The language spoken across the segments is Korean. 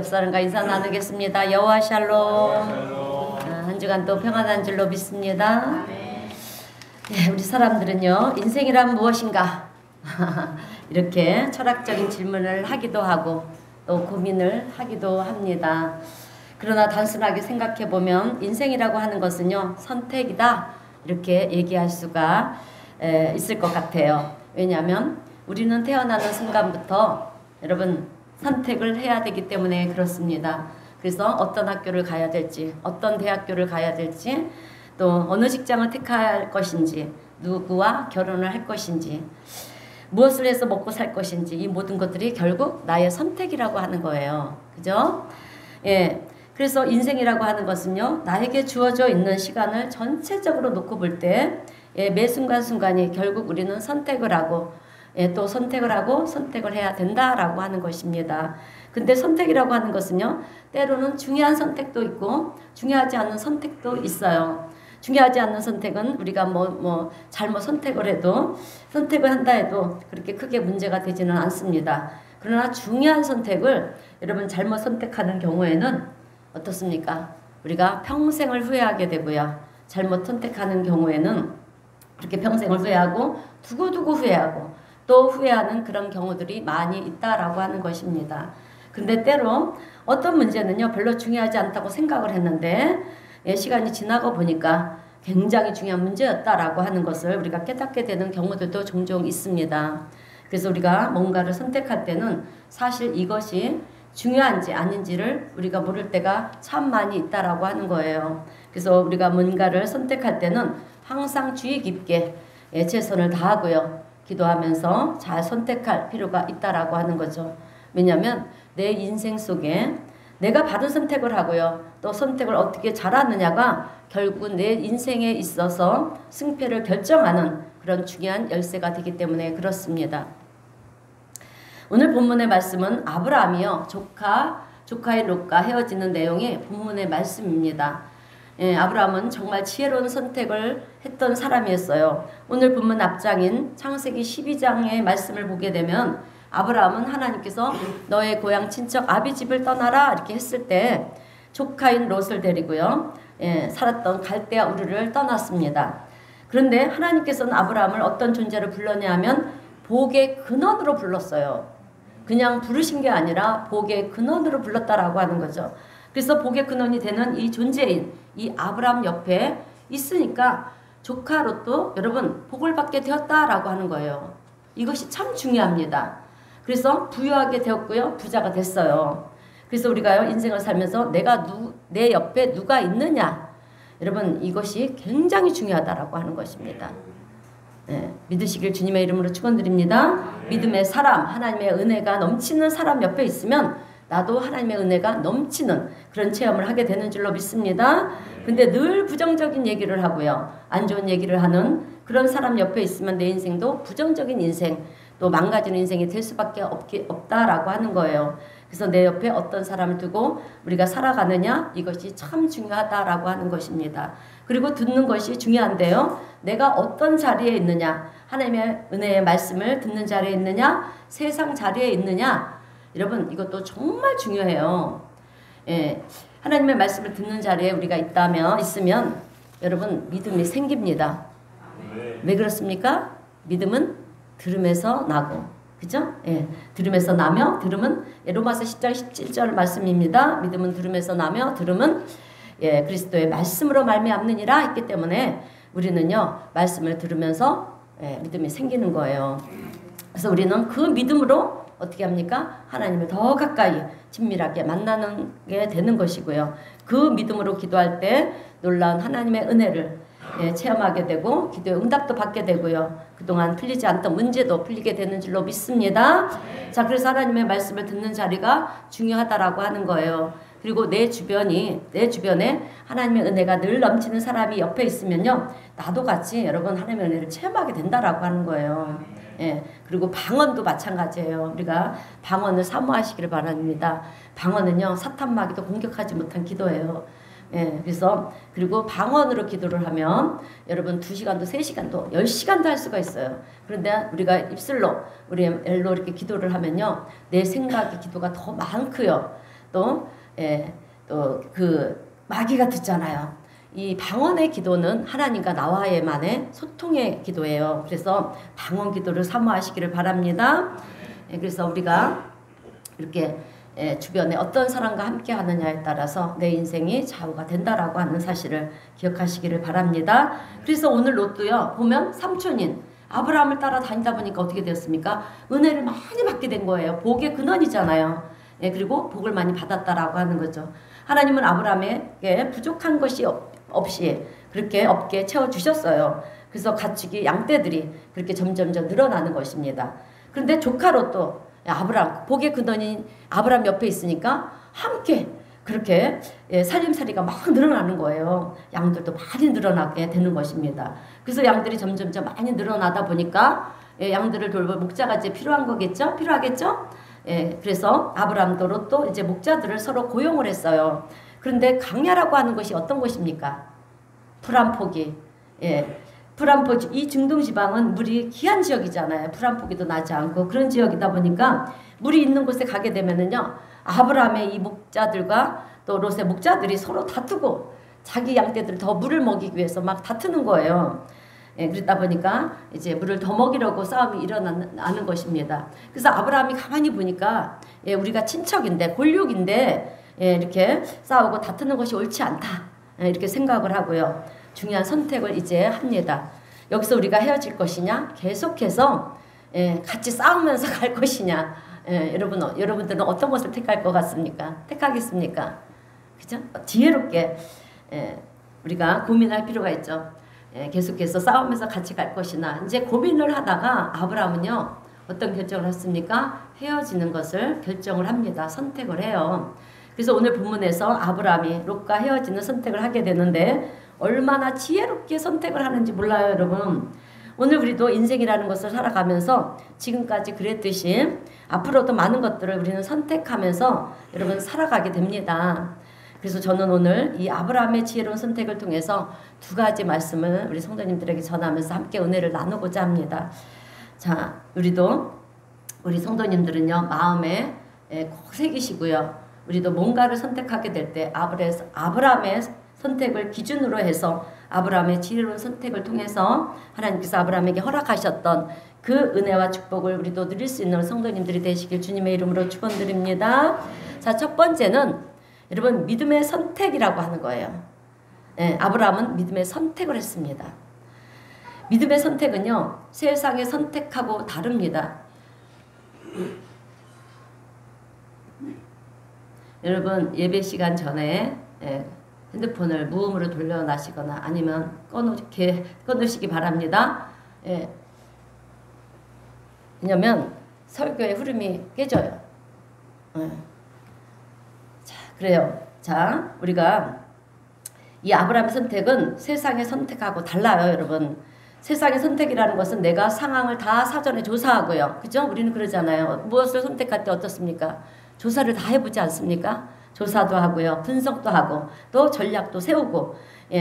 옆 사람과 인사 나누겠습니다. 여호와 샬롬. 한 주간 또 평안한 줄로 믿습니다. 네, 우리 사람들은요, 인생이란 무엇인가? 이렇게 철학적인 질문을 하기도 하고 또 고민을 하기도 합니다. 그러나 단순하게 생각해 보면 인생이라고 하는 것은요, 선택이다, 이렇게 얘기할 수가 있을 것 같아요. 왜냐하면 우리는 태어나는 순간부터 여러분 선택을 해야 되기 때문에 그렇습니다. 그래서 어떤 학교를 가야 될지, 어떤 대학교를 가야 될지, 또 어느 직장을 택할 것인지, 누구와 결혼을 할 것인지, 무엇을 해서 먹고 살 것인지, 이 모든 것들이 결국 나의 선택이라고 하는 거예요. 그죠? 예. 그래서 인생이라고 하는 것은요, 나에게 주어져 있는 시간을 전체적으로 놓고 볼 때, 매 순간순간이 결국 우리는 선택을 하고, 또 선택을 하고 선택을 해야 된다라고 하는 것입니다. 근데 선택이라고 하는 것은요, 때로는 중요한 선택도 있고 중요하지 않은 선택도 있어요. 중요하지 않는 선택은 우리가 잘못 선택을 해도, 선택을 한다 해도 그렇게 크게 문제가 되지는 않습니다. 그러나 중요한 선택을 여러분 잘못 선택하는 경우에는 어떻습니까? 우리가 평생을 후회하게 되고요. 잘못 선택하는 경우에는 그렇게 평생을 후회하고 두고두고 후회하고 또 후회하는 그런 경우들이 많이 있다라고 하는 것입니다. 근데 때로 어떤 문제는요, 별로 중요하지 않다고 생각을 했는데 시간이 지나고 보니까 굉장히 중요한 문제였다라고 하는 것을 우리가 깨닫게 되는 경우들도 종종 있습니다. 그래서 우리가 뭔가를 선택할 때는 사실 이것이 중요한지 아닌지를 우리가 모를 때가 참 많이 있다라고 하는 거예요. 그래서 우리가 뭔가를 선택할 때는 항상 주의 깊게 최선을 다하고요, 기도하면서 잘 선택할 필요가 있다라고 하는 거죠. 왜냐하면 내 인생 속에 내가 바른 선택을 하고요, 또 선택을 어떻게 잘하느냐가 결국은 내 인생에 있어서 승패를 결정하는 그런 중요한 열쇠가 되기 때문에 그렇습니다. 오늘 본문의 말씀은 아브라함이요, 조카의 롯과 헤어지는 내용의 본문의 말씀입니다. 아브라함은 정말 지혜로운 선택을 했던 사람이었어요. 오늘 본문 앞장인 창세기 12장의 말씀을 보게 되면 아브라함은 하나님께서 너의 고향 친척 아비 집을 떠나라 이렇게 했을 때 조카인 롯을 데리고요, 살았던 갈대아 우르를 떠났습니다. 그런데 하나님께서는 아브라함을 어떤 존재로 불렀냐 하면 복의 근원으로 불렀어요. 그냥 부르신 게 아니라 복의 근원으로 불렀다라고 하는 거죠. 그래서 복의 근원이 되는 이 존재인 이 아브라함 옆에 있으니까 조카 롯도 여러분 복을 받게 되었다라고 하는 거예요. 이것이 참 중요합니다. 그래서 부유하게 되었고요, 부자가 됐어요. 그래서 우리가요, 인생을 살면서 내 옆에 누가 있느냐, 여러분 이것이 굉장히 중요하다라고 하는 것입니다. 믿으시길 주님의 이름으로 축원드립니다. 믿음의 사람, 하나님의 은혜가 넘치는 사람 옆에 있으면 나도 하나님의 은혜가 넘치는 그런 체험을 하게 되는 줄로 믿습니다. 근데 늘 부정적인 얘기를 하고요, 안 좋은 얘기를 하는 그런 사람 옆에 있으면 내 인생도 부정적인 인생, 또 망가지는 인생이 될 수밖에 없다라고 하는 거예요. 그래서 내 옆에 어떤 사람을 두고 우리가 살아가느냐, 이것이 참 중요하다라고 하는 것입니다. 그리고 듣는 것이 중요한데요, 내가 어떤 자리에 있느냐, 하나님의 은혜의 말씀을 듣는 자리에 있느냐, 세상 자리에 있느냐, 여러분 이것도 정말 중요해요. 하나님의 말씀을 듣는 자리에 우리가 있으면 여러분 믿음이 생깁니다. 왜 그렇습니까? 믿음은 들음에서 나고, 그죠? 들음에서 나며, 들음은 로마서 10장 17절 말씀입니다. 믿음은 들음에서 나며, 들음은 그리스도의 말씀으로 말미암느니라 했기 때문에 우리는요, 말씀을 들으면서 믿음이 생기는 거예요. 그래서 우리는 그 믿음으로 어떻게 합니까? 하나님을 더 가까이 친밀하게 만나는 게 되는 것이고요. 그 믿음으로 기도할 때 놀라운 하나님의 은혜를 체험하게 되고 기도의 응답도 받게 되고요, 그동안 풀리지 않던 문제도 풀리게 되는 줄로 믿습니다. 자, 그래서 하나님의 말씀을 듣는 자리가 중요하다라고 하는 거예요. 그리고 내 주변에 하나님의 은혜가 늘 넘치는 사람이 옆에 있으면요, 나도 같이 여러분 하나님의 은혜를 체험하게 된다라고 하는 거예요. 그리고 방언도 마찬가지예요. 우리가 방언을 사모하시기를 바랍니다. 방언은요, 사탄마귀도 공격하지 못한 기도예요. 그래서 그리고 방언으로 기도를 하면 여러분 2시간도 3시간도 10시간도 할 수가 있어요. 그런데 우리가 입술로 우리 엘로 이렇게 기도를 하면요, 내 생각의 기도가 더 많고요, 또 그 마귀가 듣잖아요. 이 방언의 기도는 하나님과 나와의만의 소통의 기도예요. 그래서 방언 기도를 사모하시기를 바랍니다. 그래서 우리가 이렇게 주변에 어떤 사람과 함께 하느냐에 따라서 내 인생이 좌우가 된다라고 하는 사실을 기억하시기를 바랍니다. 그래서 오늘 롯도요 보면 삼촌인 아브라함을 따라 다니다 보니까 어떻게 되었습니까? 은혜를 많이 받게 된 거예요. 복의 근원이잖아요. 그리고 복을 많이 받았다라고 하는 거죠. 하나님은 아브라함에게 부족한 것이 없이 그렇게 없게 채워주셨어요. 그래서 가축이 양떼들이 그렇게 점점점 늘어나는 것입니다. 그런데 조카 롯도 아브라함 복의 근원인 아브라함 옆에 있으니까 함께 그렇게 살림살이가 막 늘어나는 거예요. 양들도 많이 늘어나게 되는 것입니다. 그래서 양들이 점점점 많이 늘어나다 보니까 양들을 돌볼 목자가 이제 필요한 거겠죠? 필요하겠죠? 그래서 아브라함도 롯도 이제 목자들을 서로 고용을 했어요. 그런데 강야라고 하는 것이 어떤 것입니까? 풀한포기. 풀한포기. 이 중동지방은 물이 귀한 지역이잖아요. 풀한포기도 나지 않고 그런 지역이다 보니까 물이 있는 곳에 가게 되면은요. 아브라함의 이 목자들과 또 롯의 목자들이 서로 다투고 자기 양떼들을 더 물을 먹이기 위해서 막 다투는 거예요. 그러다 보니까 이제 물을 더 먹이려고 싸움이 일어나는 것입니다. 그래서 아브라함이 가만히 보니까 우리가 친척인데 골육인데 이렇게 싸우고 다투는 것이 옳지 않다. 이렇게 생각을 하고요. 중요한 선택을 이제 합니다. 여기서 우리가 헤어질 것이냐 계속해서 같이 싸우면서 갈 것이냐 여러분들은 어떤 것을 택할 것 같습니까? 택하겠습니까? 그죠? 지혜롭게 우리가 고민할 필요가 있죠. 계속해서 싸우면서 같이 갈 것이나 이제 고민을 하다가 아브라함은요 어떤 결정을 했습니까? 헤어지는 것을 결정을 합니다. 선택을 해요. 그래서 오늘 본문에서 아브라함이 롯과 헤어지는 선택을 하게 되는데 얼마나 지혜롭게 선택을 하는지 몰라요, 여러분. 오늘 우리도 인생이라는 것을 살아가면서 지금까지 그랬듯이 앞으로도 많은 것들을 우리는 선택하면서 여러분 살아가게 됩니다. 그래서 저는 오늘 이 아브라함의 지혜로운 선택을 통해서 두 가지 말씀을 우리 성도님들에게 전하면서 함께 은혜를 나누고자 합니다. 자, 우리 성도님들은요 마음에 꼭 새기시고요. 우리도 뭔가를 선택하게 될 때 아브라함의 선택을 기준으로 해서 아브라함의 지혜로운 선택을 통해서 하나님께서 아브라함에게 허락하셨던 그 은혜와 축복을 우리도 누릴 수 있는 성도님들이 되시길 주님의 이름으로 축원드립니다. 자, 첫 번째는 여러분 믿음의 선택이라고 하는 거예요. 아브라함은 믿음의 선택을 했습니다. 믿음의 선택은요 세상의 선택하고 다릅니다. 여러분 예배 시간 전에 핸드폰을 무음으로 돌려놔시거나 아니면 꺼놓으시기 바랍니다. 왜냐면 설교의 흐름이 깨져요. 자, 그래요. 자, 우리가 이 아브라함의 선택은 세상의 선택하고 달라요, 여러분. 세상의 선택이라는 것은 내가 상황을 다 사전에 조사하고요. 그죠? 우리는 그러잖아요. 무엇을 선택할 때 어떻습니까? 조사를 다 해보지 않습니까? 조사도 하고요. 분석도 하고 또 전략도 세우고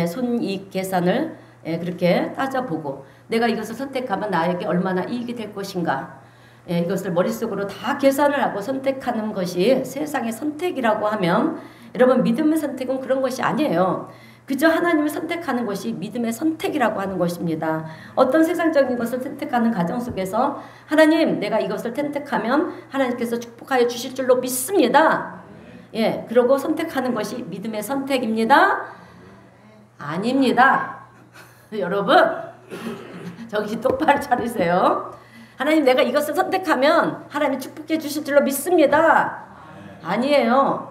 손익 계산을 그렇게 따져보고 내가 이것을 선택하면 나에게 얼마나 이익이 될 것인가 이것을 머릿속으로 다 계산을 하고 선택하는 것이 세상의 선택이라고 하면 여러분 믿음의 선택은 그런 것이 아니에요. 그저 하나님을 선택하는 것이 믿음의 선택이라고 하는 것입니다. 어떤 세상적인 것을 선택하는 과정 속에서 하나님 내가 이것을 선택하면 하나님께서 축복하여 주실 줄로 믿습니다. 그러고 선택하는 것이 믿음의 선택입니다. 아닙니다. 여러분 정신 똑바로 차리세요. 하나님 내가 이것을 선택하면 하나님이 축복해 주실 줄로 믿습니다. 아니에요.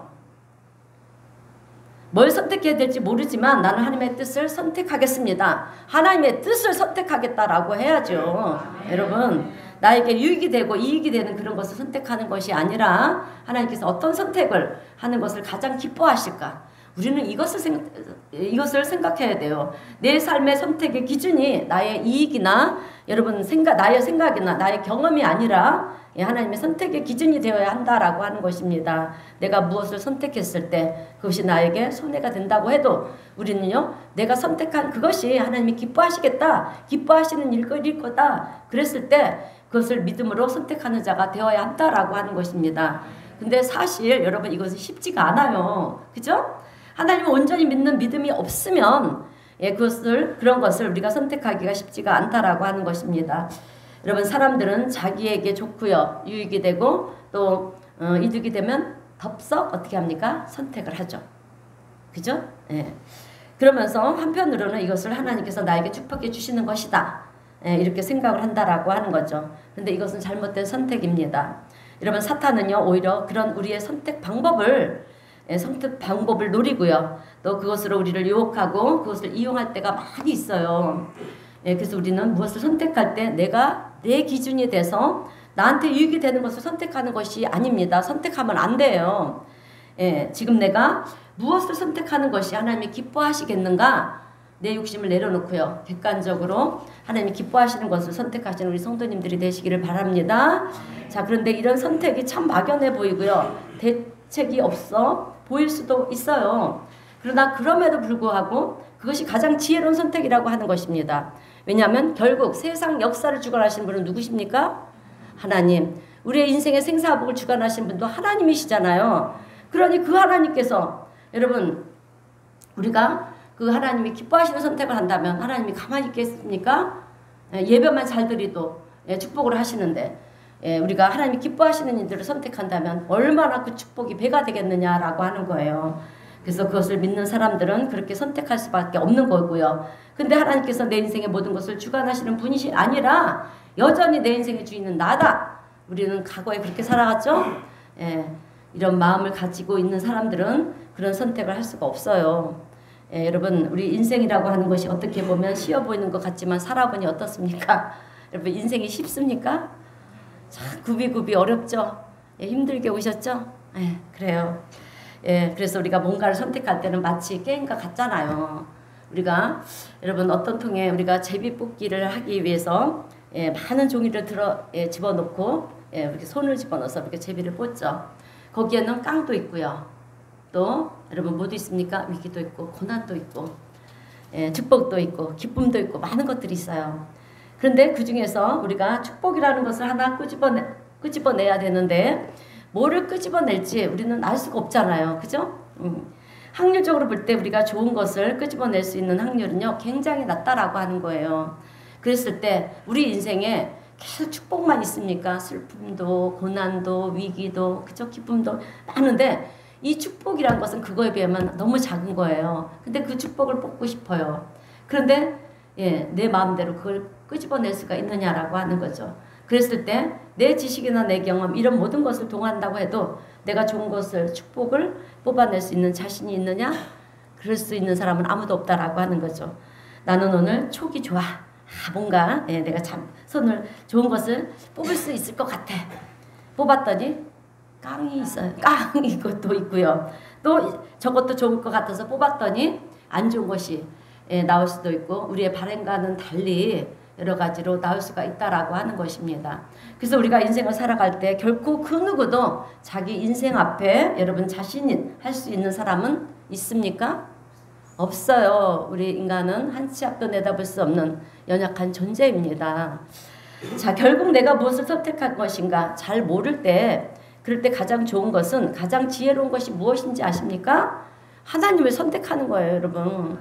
뭘 선택해야 될지 모르지만 나는 하나님의 뜻을 선택하겠습니다. 하나님의 뜻을 선택하겠다라고 해야죠. 여러분 나에게 유익이 되고 이익이 되는 그런 것을 선택하는 것이 아니라 하나님께서 어떤 선택을 하는 것을 가장 기뻐하실까? 우리는 이것을 생각해야 돼요. 내 삶의 선택의 기준이 나의 이익이나 여러분 나의 생각이나 나의 경험이 아니라 하나님의 선택의 기준이 되어야 한다라고 하는 것입니다. 내가 무엇을 선택했을 때 그것이 나에게 손해가 된다고 해도 우리는요 내가 선택한 그것이 하나님이 기뻐하시겠다 기뻐하시는 일거리일 거다 그랬을 때 그것을 믿음으로 선택하는 자가 되어야 한다라고 하는 것입니다. 근데 사실 여러분 이것은 쉽지가 않아요. 그죠? 하나님을 온전히 믿는 믿음이 없으면 그런 것을 우리가 선택하기가 쉽지가 않다라고 하는 것입니다. 여러분 사람들은 자기에게 좋고요. 유익이 되고 또 이득이 되면 덥석 어떻게 합니까? 선택을 하죠. 그죠? 예. 그러면서 한편으로는 이것을 하나님께서 나에게 축복해 주시는 것이다. 이렇게 생각을 한다라고 하는 거죠. 근데 이것은 잘못된 선택입니다. 여러분 사탄은요 오히려 그런 우리의 선택 방법을 노리고요. 또 그것으로 우리를 유혹하고 그것을 이용할 때가 많이 있어요. 그래서 우리는 무엇을 선택할 때 내가 내 기준이 돼서 나한테 유익이 되는 것을 선택하는 것이 아닙니다. 선택하면 안 돼요. 지금 내가 무엇을 선택하는 것이 하나님이 기뻐하시겠는가? 내 욕심을 내려놓고요. 객관적으로 하나님이 기뻐하시는 것을 선택하시는 우리 성도님들이 되시기를 바랍니다. 자, 그런데 이런 선택이 참 막연해 보이고요. 대책이 없어 보일 수도 있어요. 그러나 그럼에도 불구하고 그것이 가장 지혜로운 선택이라고 하는 것입니다. 왜냐하면 결국 세상 역사를 주관하시는 분은 누구십니까? 하나님. 우리의 인생의 생사복을 주관하시는 분도 하나님이시잖아요. 그러니 그 하나님께서 여러분 우리가 그 하나님이 기뻐하시는 선택을 한다면 하나님이 가만히 있겠습니까? 예배만 잘 드리도 축복을 하시는데 우리가 하나님이 기뻐하시는 일들을 선택한다면 얼마나 그 축복이 배가 되겠느냐라고 하는 거예요. 그래서 그것을 믿는 사람들은 그렇게 선택할 수밖에 없는 거고요. 근데 하나님께서 내 인생의 모든 것을 주관하시는 분이 아니라 여전히 내 인생의 주인은 나다. 우리는 과거에 그렇게 살아갔죠? 이런 마음을 가지고 있는 사람들은 그런 선택을 할 수가 없어요. 여러분 우리 인생이라고 하는 것이 어떻게 보면 쉬워 보이는 것 같지만 살아보니 어떻습니까? 여러분 인생이 쉽습니까? 참 굽이굽이 어렵죠? 힘들게 오셨죠? 그래요. 그래서 우리가 뭔가를 선택할 때는 마치 게임과 같잖아요. 우리가 여러분 어떤 통에 우리가 제비뽑기를 하기 위해서 많은 종이를 집어넣고 이렇게 손을 집어넣어서 이렇게 제비를 뽑죠. 거기에는 깡도 있고요. 또 여러분 뭐도 있습니까? 위기도 있고 고난도 있고 축복도 있고 기쁨도 있고 많은 것들이 있어요. 그런데 그 중에서 우리가 축복이라는 것을 하나 끄집어내야 되는데 뭐를 끄집어낼지 우리는 알 수가 없잖아요. 그죠? 확률적으로 볼 때 우리가 좋은 것을 끄집어낼 수 있는 확률은요 굉장히 낮다라고 하는 거예요. 그랬을 때 우리 인생에 계속 축복만 있습니까? 슬픔도 고난도 위기도 그죠? 기쁨도 많은데 이 축복이란 것은 그거에 비하면 너무 작은 거예요. 근데 그 축복을 뽑고 싶어요. 그런데 내 마음대로 그걸 끄집어낼 수가 있느냐라고 하는 거죠. 그랬을 때 내 지식이나 내 경험 이런 모든 것을 동한다고 해도 내가 좋은 것을 축복을 뽑아낼 수 있는 자신이 있느냐? 그럴 수 있는 사람은 아무도 없다라고 하는 거죠. 나는 오늘 촉이 좋아. 뭔가 내가 참 손을 좋은 것을 뽑을 수 있을 것 같아. 뽑았더니 깡이 있어요. 깡이 것도 있고요. 또 저것도 좋을 것 같아서 뽑았더니 안 좋은 것이 나올 수도 있고 우리의 바람과는 달리 여러 가지로 나올 수가 있다라고 하는 것입니다. 그래서 우리가 인생을 살아갈 때 결코 그 누구도 자기 인생 앞에 여러분 자신이 할 수 있는 사람은 있습니까? 없어요. 우리 인간은 한 치 앞도 내다볼 수 없는 연약한 존재입니다. 자, 결국 내가 무엇을 선택할 것인가 잘 모를 때 그럴 때 가장 좋은 것은 가장 지혜로운 것이 무엇인지 아십니까? 하나님을 선택하는 거예요, 여러분.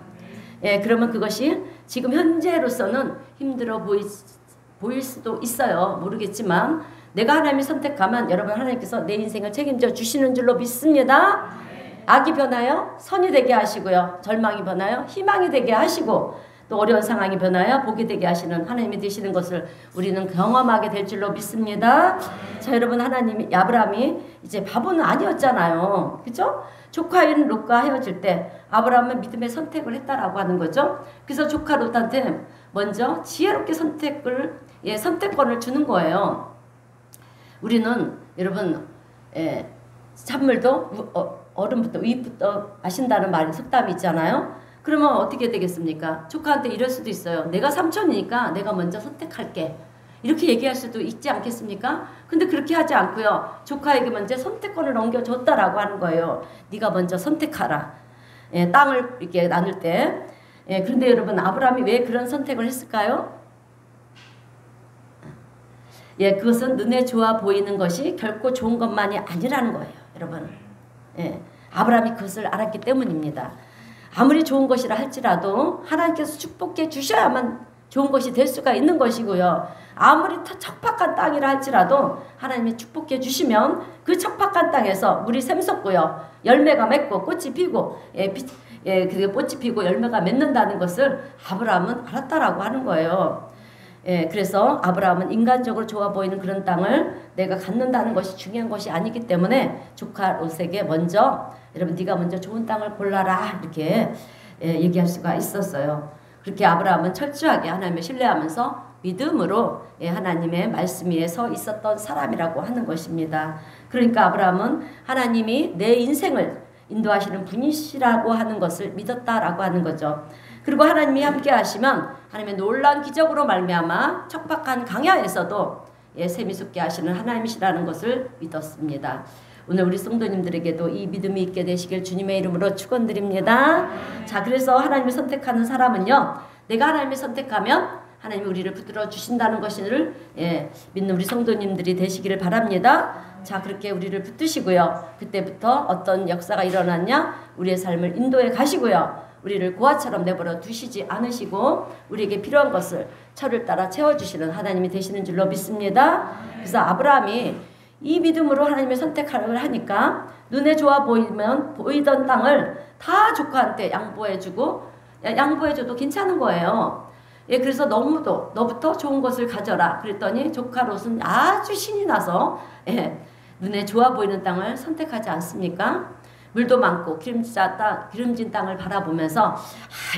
그러면 그것이 지금 현재로서는 힘들어 보일 수도 있어요. 모르겠지만 내가 하나님을 선택하면 여러분 하나님께서 내 인생을 책임져 주시는 줄로 믿습니다. 악이 변하여 선이 되게 하시고요. 절망이 변하여 희망이 되게 하시고 또 어려운 상황이 변하여 복이 되게 하시는 하나님이 되시는 것을 우리는 경험하게 될 줄로 믿습니다. 자, 여러분 하나님이 아브라함이 이제 바보는 아니었잖아요. 그죠? 조카인 롯과 헤어질 때 아브라함은 믿음의 선택을 했다라고 하는 거죠. 그래서 조카 롯한테 먼저 지혜롭게 선택권을 주는 거예요. 우리는 여러분 찬물도 얼음부터 위부터 마신다는 말이 속담이 있잖아요. 그러면 어떻게 되겠습니까? 조카한테 이럴 수도 있어요. 내가 삼촌이니까 내가 먼저 선택할게. 이렇게 얘기할 수도 있지 않겠습니까? 근데 그렇게 하지 않고요. 조카에게 먼저 선택권을 넘겨줬다라고 하는 거예요. 네가 먼저 선택하라. 땅을 이렇게 나눌 때. 그런데 여러분 아브라함이 왜 그런 선택을 했을까요? 예, 그것은 눈에 좋아 보이는 것이 결코 좋은 것만이 아니라는 거예요, 여러분. 예, 아브라함이 그것을 알았기 때문입니다. 아무리 좋은 것이라 할지라도 하나님께서 축복해 주셔야만 좋은 것이 될 수가 있는 것이고요. 아무리 척박한 땅이라 할지라도 하나님이 축복해 주시면 그 척박한 땅에서 물이 샘솟고요. 열매가 맺고 꽃이 피고 그게 꽃이 피고 열매가 맺는다는 것을 아브라함은 알았다라고 하는 거예요. 예, 그래서 아브라함은 인간적으로 좋아 보이는 그런 땅을 내가 갖는다는 것이 중요한 것이 아니기 때문에 조카 롯에게 먼저 여러분 네가 먼저 좋은 땅을 골라라 이렇게 얘기할 수가 있었어요. 그렇게 아브라함은 철저하게 하나님을 신뢰하면서 믿음으로 하나님의 말씀 위에 서 있었던 사람이라고 하는 것입니다. 그러니까 아브라함은 하나님이 내 인생을 인도하시는 분이시라고 하는 것을 믿었다라고 하는 거죠. 그리고 하나님이 함께 하시면 하나님의 놀라운 기적으로 말미암아 척박한 강야에서도 샘이 솟게 하시는 하나님이시라는 것을 믿었습니다. 오늘 우리 성도님들에게도 이 믿음이 있게 되시길 주님의 이름으로 축원드립니다. 자, 그래서 하나님을 선택하는 사람은요, 내가 하나님을 선택하면 하나님이 우리를 붙들어 주신다는 것을 믿는 우리 성도님들이 되시기를 바랍니다. 자, 그렇게 우리를 붙드시고요. 그때부터 어떤 역사가 일어났냐? 우리의 삶을 인도해 가시고요. 우리를 고아처럼 내버려 두시지 않으시고 우리에게 필요한 것을 철을 따라 채워주시는 하나님이 되시는 줄로 믿습니다. 그래서 아브라함이 이 믿음으로 하나님을 선택하려고 하니까 눈에 좋아 보이던 땅을 다 조카한테 양보해주고 양보해줘도 괜찮은 거예요. 예, 그래서 너부터 좋은 것을 가져라. 그랬더니 조카 롯은 아주 신이 나서 눈에 좋아 보이는 땅을 선택하지 않습니까? 물도 많고 기름진 땅을 바라보면서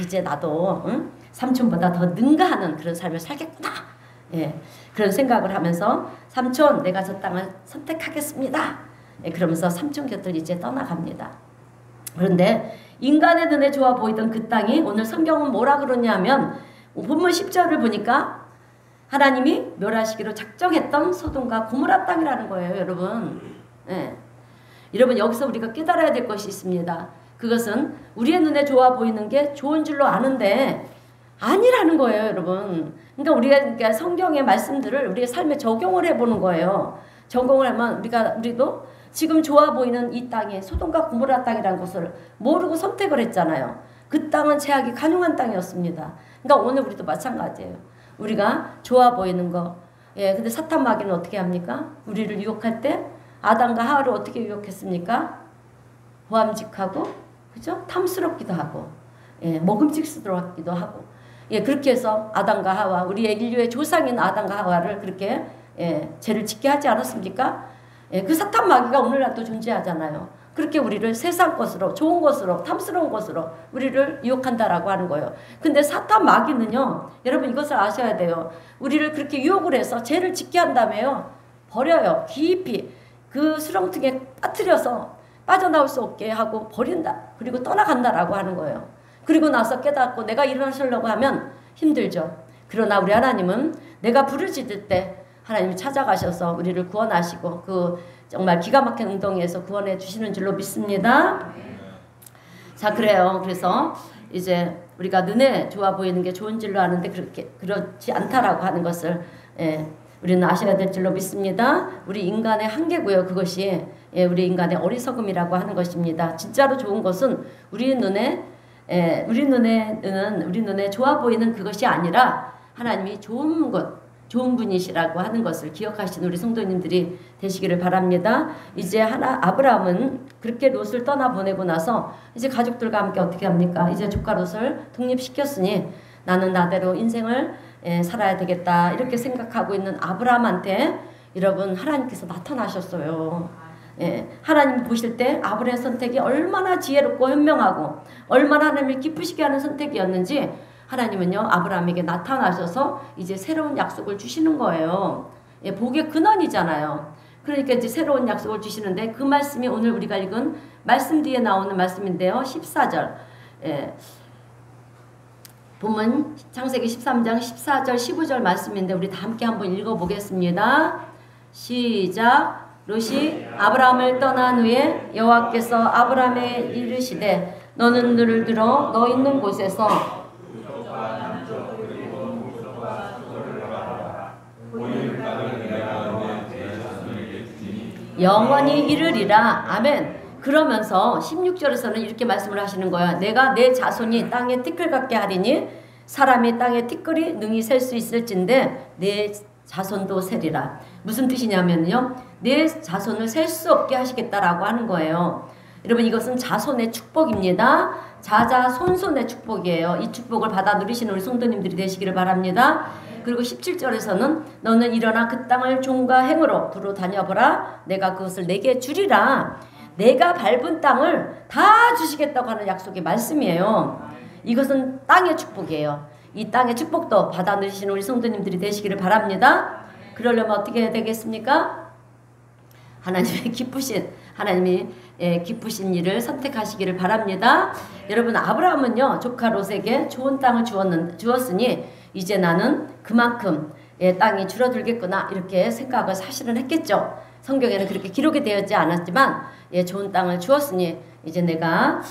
이제 나도 삼촌보다 더 능가하는 그런 삶을 살겠구나. 그런 생각을 하면서 삼촌 내가 저 땅을 선택하겠습니다. 그러면서 삼촌 곁을 이제 떠나갑니다. 그런데 인간의 눈에 좋아 보이던 그 땅이 오늘 성경은 뭐라 그러냐면 본문 10절을 보니까 하나님이 멸하시기로 작정했던 소돔과 고모라 땅이라는 거예요, 여러분. 여러분 여기서 우리가 깨달아야 될 것이 있습니다. 그것은 우리의 눈에 좋아 보이는 게 좋은 줄로 아는데 아니라는 거예요, 여러분. 그러니까 우리가 성경의 말씀들을 우리의 삶에 적용을 해보는 거예요. 적용을 하면 우리도 지금 좋아 보이는 이 땅이 소돔과 고모라 땅이라는 것을 모르고 선택을 했잖아요. 그 땅은 죄악이 간용한 땅이었습니다. 그러니까 오늘 우리도 마찬가지예요. 우리가 좋아 보이는 거. 근데 사탄 마귀는 어떻게 합니까? 우리를 유혹할 때 아담과 하와를 어떻게 유혹했습니까? 보암직하고, 그죠? 탐스럽기도 하고, 먹음직스럽기도 하고, 그렇게 해서 아담과 하와, 우리의 인류의 조상인 아담과 하와를 그렇게 죄를 짓게 하지 않았습니까? 그 사탄 마귀가 오늘날도 존재하잖아요. 그렇게 우리를 세상 것으로, 좋은 것으로, 탐스러운 것으로 우리를 유혹한다라고 하는 거예요. 근데 사탄 마귀는요, 여러분 이것을 아셔야 돼요. 우리를 그렇게 유혹을 해서 죄를 짓게 한다며요. 버려요. 깊이. 그 수렁통에 빠뜨려서 빠져나올 수 없게 하고 버린다. 그리고 떠나간다라고 하는 거예요. 그리고 나서 깨닫고 내가 일어나시려고 하면 힘들죠. 그러나 우리 하나님은 내가 부르짖을 때 하나님이 찾아가셔서 우리를 구원하시고 그 정말 기가 막힌 웅덩이에서 구원해 주시는 줄로 믿습니다. 자, 그래요. 그래서 이제 우리가 눈에 좋아 보이는 게 좋은 줄로 아는데 그렇지 않다라고 하는 것을 우리는 아셔야 될 줄로 믿습니다. 우리 인간의 한계고요. 그것이 우리 인간의 어리석음이라고 하는 것입니다. 진짜로 좋은 것은 우리 눈에 좋아 보이는 그것이 아니라 하나님이 좋은 것, 좋은 분이시라고 하는 것을 기억하시는 우리 성도님들이 되시기를 바랍니다. 이제 아브라함은 그렇게 롯을 떠나보내고 나서 이제 가족들과 함께 어떻게 합니까? 이제 조카 롯을 독립시켰으니 나는 나대로 인생을 살아야 되겠다 이렇게 생각하고 있는 아브라함한테 여러분 하나님께서 나타나셨어요. 하나님 보실 때 아브라함의 선택이 얼마나 지혜롭고 현명하고 얼마나 하나님을 기쁘시게 하는 선택이었는지 하나님은요 아브라함에게 나타나셔서 이제 새로운 약속을 주시는 거예요. 복의 근원이잖아요. 그러니까 이제 새로운 약속을 주시는데 그 말씀이 오늘 우리가 읽은 말씀 뒤에 나오는 말씀인데요. 14절 본문 창세기 13장 14절 15절 말씀인데 우리 다 함께 한번 읽어보겠습니다. 시작. 롯이 아브라함을 떠난 후에 여호와께서 아브라함에 이르시되 너는 눈을 들어 너 있는 곳에서 보이는 땅을 내가 영원히 이르리라. 아멘. 그러면서 16절에서는 이렇게 말씀을 하시는 거야. 내가 내 자손이 땅에 티끌 같게 하리니 사람이 땅에 티끌이 능히 셀 수 있을진데 내 자손도 세리라. 무슨 뜻이냐면요, 내 자손을 셀 수 없게 하시겠다라고 하는 거예요. 여러분, 이것은 자손의 축복입니다. 자자손손의 축복이에요. 이 축복을 받아 누리시는 우리 성도님들이 되시기를 바랍니다. 그리고 17절에서는 너는 일어나 그 땅을 종과 행으로 두루 다녀보라. 내가 그것을 내게 주리라. 내가 밟은 땅을 다 주시겠다고 하는 약속의 말씀이에요. 이것은 땅의 축복이에요. 이 땅의 축복도 받아 누리시는 우리 성도님들이 되시기를 바랍니다. 그러려면 어떻게 해야 되겠습니까? 하나님이 기쁘신 일을 선택하시기를 바랍니다. 여러분, 아브라함은요, 조카 롯에게 좋은 땅을 주었으니 이제 나는 그만큼 땅이 줄어들겠구나 이렇게 생각을 사실은 했겠죠. 성경에는 그렇게 기록이 되었지 않았지만 좋은 땅을 주었으니 이제 내가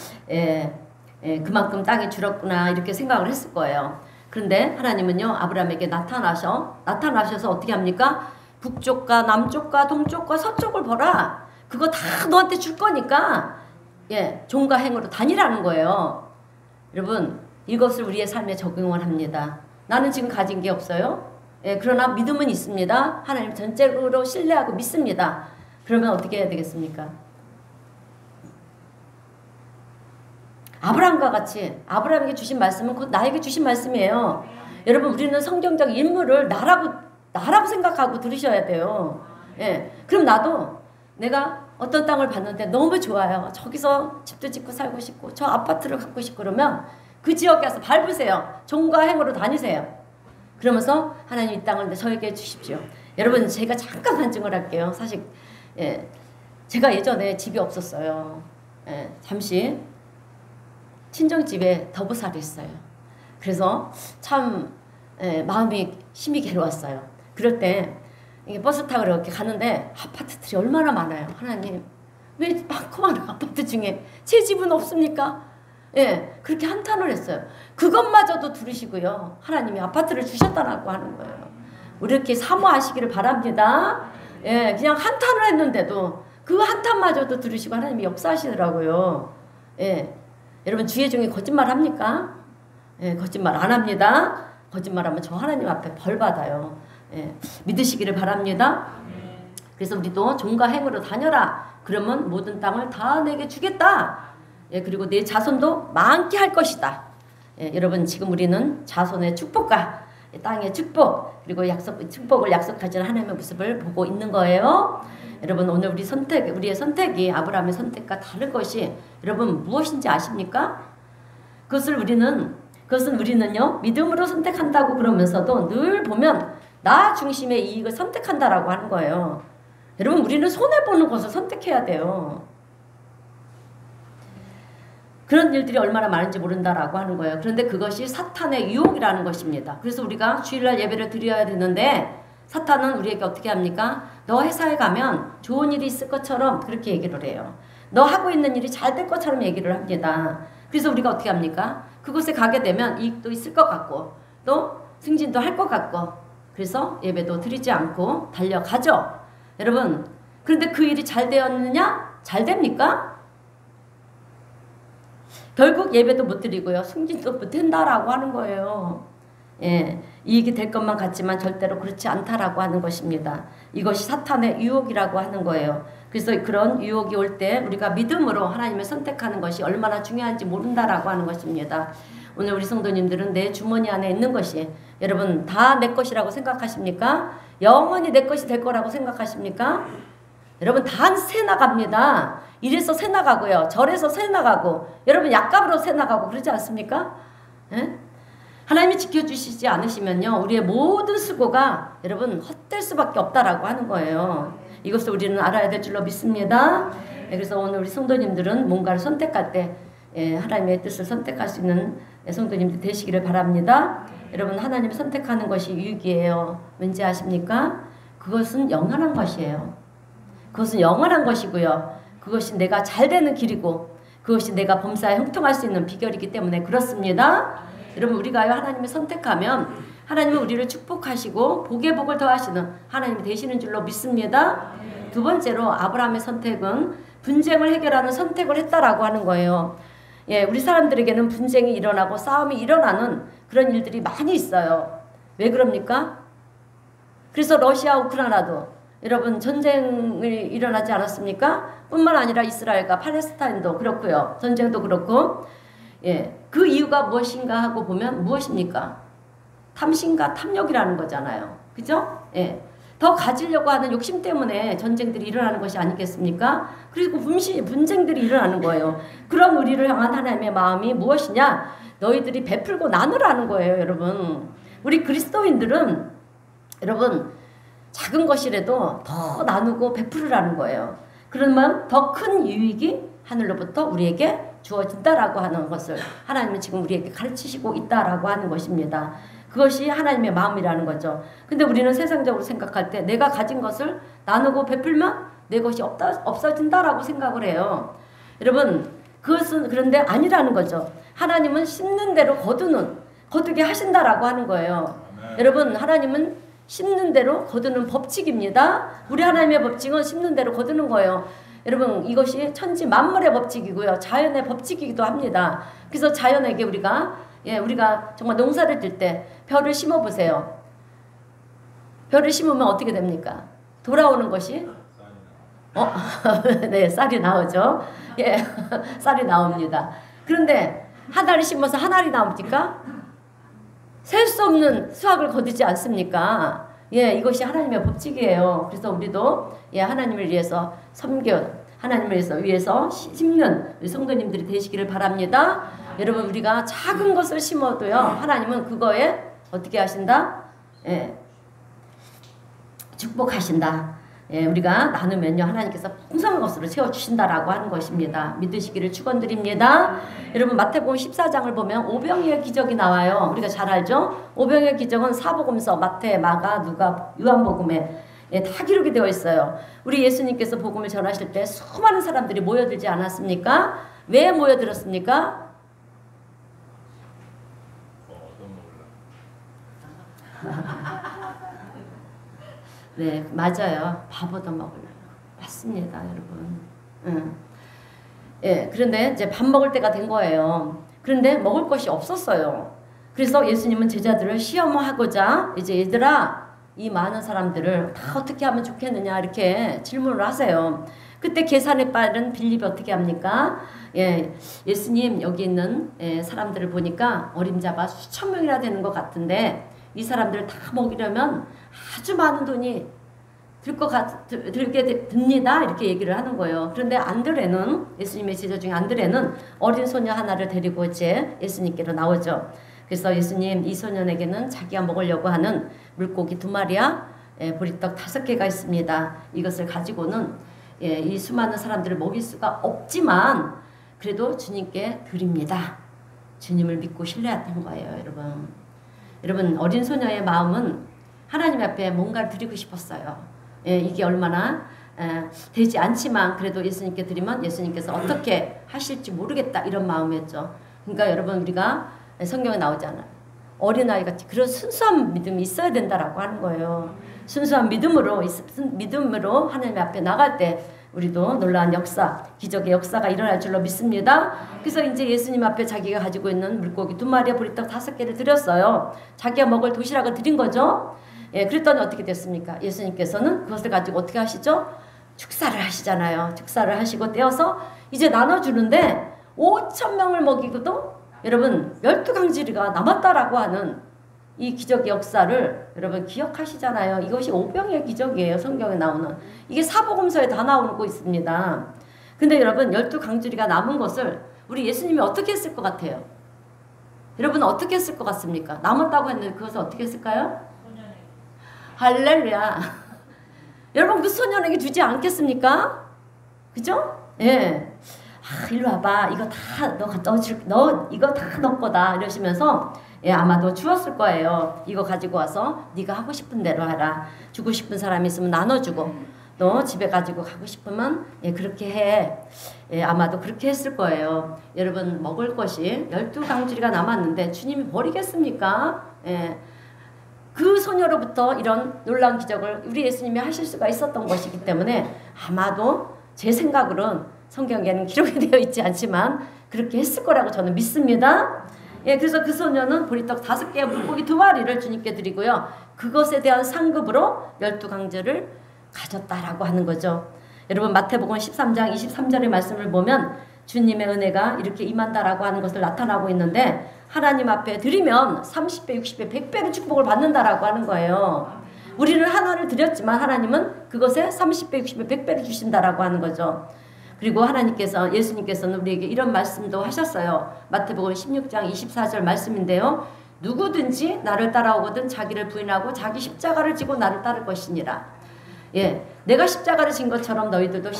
그만큼 땅이 줄었구나 이렇게 생각을 했을 거예요. 그런데 하나님은요, 아브라함에게 나타나셔서 어떻게 합니까? 북쪽과 남쪽과 동쪽과 서쪽을 보라. 그거 다 너한테 줄 거니까 종과 행으로 다니라는 거예요. 여러분, 이것을 우리의 삶에 적용을 합니다. 나는 지금 가진 게 없어요. 그러나 믿음은 있습니다. 하나님 전적으로 신뢰하고 믿습니다. 그러면 어떻게 해야 되겠습니까? 아브라함과 같이 아브라함에게 주신 말씀은 곧 나에게 주신 말씀이에요. 여러분, 우리는 성경적 인물을 나라고 생각하고 들으셔야 돼요. 그럼 나도 내가 어떤 땅을 봤는데 너무 좋아요. 저기서 집도 짓고 살고 싶고 저 아파트를 갖고 싶고 그러면 그 지역에 와서 밟으세요. 종과 행으로 다니세요. 그러면서 하나님 이 땅을 저에게 주십시오. 여러분, 제가 잠깐 간증을 할게요. 사실 제가 예전에 집이 없었어요. 잠시 친정집에 더부살이 있어요. 그래서 참 마음이 힘이 괴로웠어요. 그럴 때 버스 타고 이렇게 가는데 아파트들이 얼마나 많아요. 하나님, 왜 많고 많은 아파트 중에 제 집은 없습니까? 그렇게 한탄을 했어요. 그것마저도 들으시고요, 하나님이 아파트를 주셨다라고 하는 거예요. 우리 이렇게 사모하시기를 바랍니다. 그냥 한탄을 했는데도 그 한탄마저도 들으시고 하나님이 역사하시더라고요. 여러분, 주의 종이 거짓말 합니까? 거짓말 안 합니다. 거짓말하면 저 하나님 앞에 벌 받아요. 믿으시기를 바랍니다. 그래서 우리도 종과 행으로 다녀라. 그러면 모든 땅을 다 내게 주겠다. 그리고 내 자손도 많게 할 것이다. 여러분, 지금 우리는 자손의 축복과 땅의 축복, 그리고 축복을 약속하시는 하나님의 모습을 보고 있는 거예요. 여러분, 오늘 우리의 선택이 아브라함의 선택과 다른 것이 여러분 무엇인지 아십니까? 그것은 우리는요, 믿음으로 선택한다고 그러면서도 늘 보면 나 중심의 이익을 선택한다라고 하는 거예요. 여러분, 우리는 손해보는 것을 선택해야 돼요. 그런 일들이 얼마나 많은지 모른다라고 하는 거예요. 그런데 그것이 사탄의 유혹이라는 것입니다. 그래서 우리가 주일날 예배를 드려야 되는데 사탄은 우리에게 어떻게 합니까? 너 회사에 가면 좋은 일이 있을 것처럼 그렇게 얘기를 해요. 너 하고 있는 일이 잘 될 것처럼 얘기를 합니다. 그래서 우리가 어떻게 합니까? 그곳에 가게 되면 이익도 있을 것 같고 또 승진도 할 것 같고 그래서 예배도 드리지 않고 달려가죠. 여러분, 그런데 그 일이 잘 되었느냐? 잘 됩니까? 결국 예배도 못 드리고요, 승진도 못 된다라고 하는 거예요. 이익이 될 것만 같지만 절대로 그렇지 않다라고 하는 것입니다. 이것이 사탄의 유혹이라고 하는 거예요. 그래서 그런 유혹이 올 때 우리가 믿음으로 하나님을 선택하는 것이 얼마나 중요한지 모른다라고 하는 것입니다. 오늘 우리 성도님들은 내 주머니 안에 있는 것이 여러분 다 내 것이라고 생각하십니까? 영원히 내 것이 될 거라고 생각하십니까? 여러분, 다 새 나갑니다. 이래서 새 나가고요, 저래서 새 나가고, 여러분 약값으로 새 나가고 그러지 않습니까? 하나님이 지켜주시지 않으시면요, 우리의 모든 수고가 여러분 헛될 수밖에 없다라고 하는 거예요. 이것을 우리는 알아야 될 줄로 믿습니다. 그래서 오늘 우리 성도님들은 뭔가를 선택할 때 하나님의 뜻을 선택할 수 있는 성도님들 되시기를 바랍니다. 여러분, 하나님을 선택하는 것이 유익이에요. 왠지 아십니까? 그것은 영원한 것이에요. 그것은 영원한 것이고요, 그것이 내가 잘 되는 길이고 그것이 내가 범사에 형통할 수 있는 비결이기 때문에 그렇습니다. 여러분, 우리가요, 하나님을 선택하면 하나님은 우리를 축복하시고 복에 복을 더하시는 하나님이 되시는 줄로 믿습니다. 두 번째로 아브라함의 선택은 분쟁을 해결하는 선택을 했다라고 하는 거예요. 예, 우리 사람들에게는 분쟁이 일어나고 싸움이 일어나는 그런 일들이 많이 있어요. 왜 그럽니까? 그래서 러시아 우크라이나도 여러분 전쟁이 일어나지 않았습니까? 뿐만 아니라 이스라엘과 팔레스타인도 그렇고요. 전쟁도 그렇고. 예, 그 이유가 무엇인가 하고 보면 무엇입니까? 탐심과 탐욕이라는 거잖아요. 그죠? 예. 더 가지려고 하는 욕심 때문에 전쟁들이 일어나는 것이 아니겠습니까? 그리고 분쟁들이 일어나는 거예요. 그런 우리를 향한 하나님의 마음이 무엇이냐? 너희들이 베풀고 나누라는 거예요, 여러분. 우리 그리스도인들은 여러분 작은 것이라도 더 나누고 베풀으라는 거예요. 그러면 더 큰 유익이 하늘로부터 우리에게 주어진다라고 하는 것을 하나님은 지금 우리에게 가르치시고 있다라고 하는 것입니다. 그것이 하나님의 마음이라는 거죠. 근데 우리는 세상적으로 생각할 때 내가 가진 것을 나누고 베풀면 내 것이 없어진다라고 생각을 해요. 여러분 그것은 그런데 아니라는 거죠. 하나님은 심는 대로 거두게 하신다라고 하는 거예요. 여러분 하나님은 심는 대로 거두는 법칙입니다. 우리 하나님의 법칙은 심는 대로 거두는 거예요. 여러분 이것이 천지 만물의 법칙이고요. 자연의 법칙이기도 합니다. 그래서 자연에게 우리가 정말 농사를 질 때 벼를 심어 보세요. 벼를 심으면 어떻게 됩니까? 돌아오는 것이 네, 쌀이 나오죠. 예, 쌀이 나옵니다. 그런데 한 알을 심어서 한 알이 나옵니까? 셀 수 없는 수확을 거두지 않습니까? 예, 이것이 하나님의 법칙이에요. 그래서 우리도 하나님을 위해서 하나님을 위해서 심는 우리 성도님들이 되시기를 바랍니다. 여러분 우리가 작은 것을 심어도요 하나님은 그거에 어떻게 하신다? 예, 축복하신다. 예, 우리가 나누면요 하나님께서 풍성한 것으로 채워주신다라고 하는 것입니다. 믿으시기를 축원드립니다. 여러분 마태복음 14장을 보면 오병이의 기적이 나와요. 우리가 잘 알죠? 오병이의 기적은 사복음서 마태, 마가, 누가, 요한복음에 다 기록이 되어 있어요. 우리 예수님께서 복음을 전하실 때 수많은 사람들이 모여들지 않았습니까? 왜 모여들었습니까? 네, 맞아요. 밥 얻어먹으려고. 맞습니다, 여러분. 예, 그런데 이제 밥 먹을 때가 된 거예요. 그런데 먹을 것이 없었어요. 그래서 예수님은 제자들을 시험하고자 이제 얘들아 이 많은 사람들을 다 어떻게 하면 좋겠느냐 이렇게 질문을 하세요. 그때 계산에 빠른 빌립이 어떻게 합니까? 예, 예수님 여기 있는 사람들을 보니까 어림잡아 수천 명이나 되는 것 같은데 이 사람들을 다 먹이려면 아주 많은 돈이 들게 듭니다. 이렇게 얘기를 하는 거예요. 그런데 안드레는 예수님의 제자 중에 안드레는 어린 소녀 하나를 데리고 이제 예수님께로 나오죠. 그래서 예수님 이 소년에게는 자기가 먹으려고 하는 물고기 2마리와 보리떡 5개가 있습니다. 이것을 가지고는 이 수많은 사람들을 먹일 수가 없지만 그래도 주님께 드립니다. 주님을 믿고 신뢰했던 거예요, 여러분. 여러분 어린 소녀의 마음은 하나님 앞에 뭔가를 드리고 싶었어요. 이게 얼마나 되지 않지만 그래도 예수님께 드리면 예수님께서 어떻게 하실지 모르겠다 이런 마음이었죠. 그러니까 여러분 우리가 성경에 나오잖아요. 어린아이같이 그런 순수한 믿음이 있어야 된다라고 하는 거예요. 순수한 믿음으로 하나님 앞에 나갈 때 우리도 놀라운 역사, 기적의 역사가 일어날 줄로 믿습니다. 그래서 이제 예수님 앞에 자기가 가지고 있는 물고기 2마리와 보리떡 5개를 드렸어요. 자기가 먹을 도시락을 드린 거죠. 예, 그랬더니 어떻게 됐습니까? 예수님께서는 그것을 가지고 어떻게 하시죠? 축사를 하시잖아요. 축사를 하시고 떼어서 이제 나눠주는데 5,000명을 먹이고도 여러분 12강지리가 남았다라고 하는 이 기적의 역사를 여러분 기억하시잖아요. 이것이 오병이의 기적이에요. 성경에 나오는. 이게 사복음서에 다 나오고 있습니다. 근데 여러분 12강지리가 남은 것을 우리 예수님이 어떻게 했을 것 같아요? 여러분 어떻게 했을 것 같습니까? 남았다고 했는데 그것을 어떻게 했을까요? 할렐루야. 여러분 그 소년에게 주지 않겠습니까? 그죠? 예. 일로 와봐. 이거 다 이거 다 너 거다. 이러시면서 아마도 주었을 거예요. 이거 가지고 와서 네가 하고 싶은 대로 하라. 주고 싶은 사람이 있으면 나눠주고 또 집에 가지고 가고 싶으면 그렇게 해. 아마도 그렇게 했을 거예요. 여러분 먹을 것이 12강주리가 남았는데 주님이 버리겠습니까? 그 소녀로부터 이런 놀라운 기적을 우리 예수님이 하실 수가 있었던 것이기 때문에 아마도 제 생각으로는 성경에는 기록이 되어 있지 않지만 그렇게 했을 거라고 저는 믿습니다. 예, 그래서 그 소녀는 보리떡 5개와 물고기 2마리를 주님께 드리고요. 그것에 대한 상급으로 12강제를 가졌다라고 하는 거죠. 여러분 마태복음 13장 23절의 말씀을 보면 주님의 은혜가 이렇게 임한다라고 하는 것을 나타나고 있는데 하나님 앞에 드리면 30배, 60배, 100배의 축복을 받는다라고 하는 거예요. 우리는 하나를 드렸지만 하나님은 그것에 30배, 60배, 100배를 주신다라고 하는 거죠. 그리고 하나님께서 예수님께서는 우리에게 이런 말씀도 하셨어요. 마태복음 16장 24절 말씀인데요. 누구든지 나를 따라오거든 자기를 부인하고 자기 십자가를 지고 나를 따를 것이니라. 예, 내가 십자가를 진 것처럼 너희들도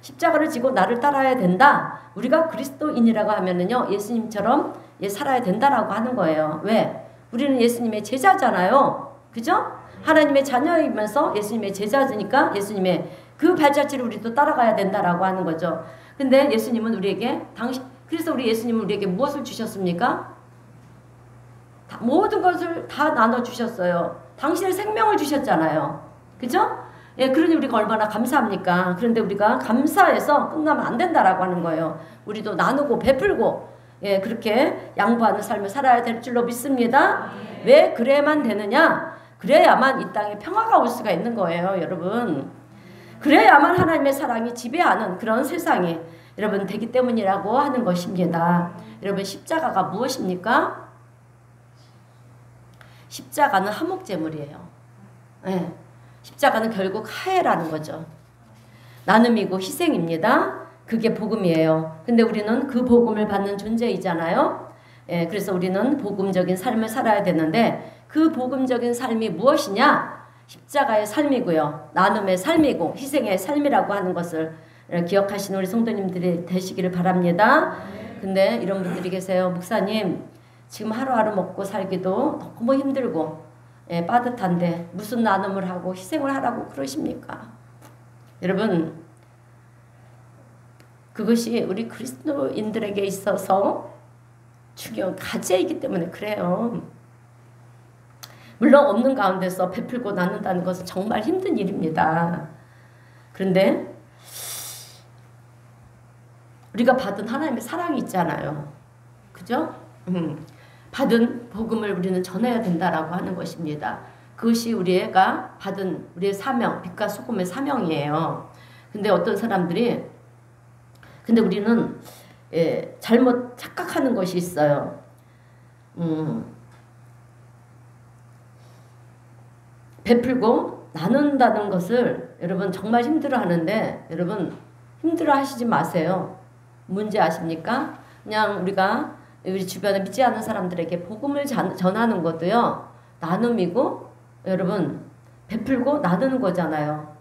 십자가를 지고 나를 따라야 된다. 우리가 그리스도인이라고 하면은요 예수님처럼 살아야 된다라고 하는 거예요. 왜? 우리는 예수님의 제자잖아요. 그죠? 하나님의 자녀이면서 예수님의 제자니까 예수님의 그 발자취를 우리도 따라가야 된다라고 하는 거죠. 근데 예수님은 우리에게 그래서 우리 예수님은 우리에게 무엇을 주셨습니까? 모든 것을 다 나눠 주셨어요. 당신의 생명을 주셨잖아요. 그죠? 예, 그러니 우리가 얼마나 감사합니까? 그런데 우리가 감사해서 끝나면 안 된다라고 하는 거예요. 우리도 나누고 베풀고 예, 그렇게 양보하는 삶을 살아야 될 줄로 믿습니다. 왜 그래야만 되느냐? 그래야만 이 땅에 평화가 올 수가 있는 거예요, 여러분. 그래야만 하나님의 사랑이 지배하는 그런 세상이 여러분 되기 때문이라고 하는 것입니다. 여러분 십자가가 무엇입니까? 십자가는 화목제물이에요. 예. 십자가는 결국 하해라는 거죠. 나눔이고 희생입니다. 그게 복음이에요. 근데 우리는 그 복음을 받는 존재이잖아요. 예, 그래서 우리는 복음적인 삶을 살아야 되는데 그 복음적인 삶이 무엇이냐? 십자가의 삶이고요. 나눔의 삶이고 희생의 삶이라고 하는 것을 기억하시는 우리 성도님들이 되시기를 바랍니다. 근데 이런 분들이 계세요. 목사님, 지금 하루하루 먹고 살기도 너무 힘들고 예, 빠듯한데 무슨 나눔을 하고 희생을 하라고 그러십니까? 여러분, 그것이 우리 그리스도인들에게 있어서 중요한 가치이기 때문에 그래요. 물론 없는 가운데서 베풀고 나눈다는 것은 정말 힘든 일입니다. 그런데 우리가 받은 하나님의 사랑이 있잖아요. 그죠? 받은 복음을 우리는 전해야 된다라고 하는 것입니다. 그것이 우리가 받은 우리의 사명, 빛과 소금의 사명이에요. 근데 어떤 사람들이 근데 우리는 잘못 착각하는 것이 있어요. 베풀고 나눈다는 것을 여러분 정말 힘들어 하는데 여러분 힘들어 하시지 마세요. 문제 아십니까? 그냥 우리가 우리 주변에 믿지 않는 사람들에게 복음을 전하는 것도요. 나눔이고 여러분 베풀고 나누는 거잖아요.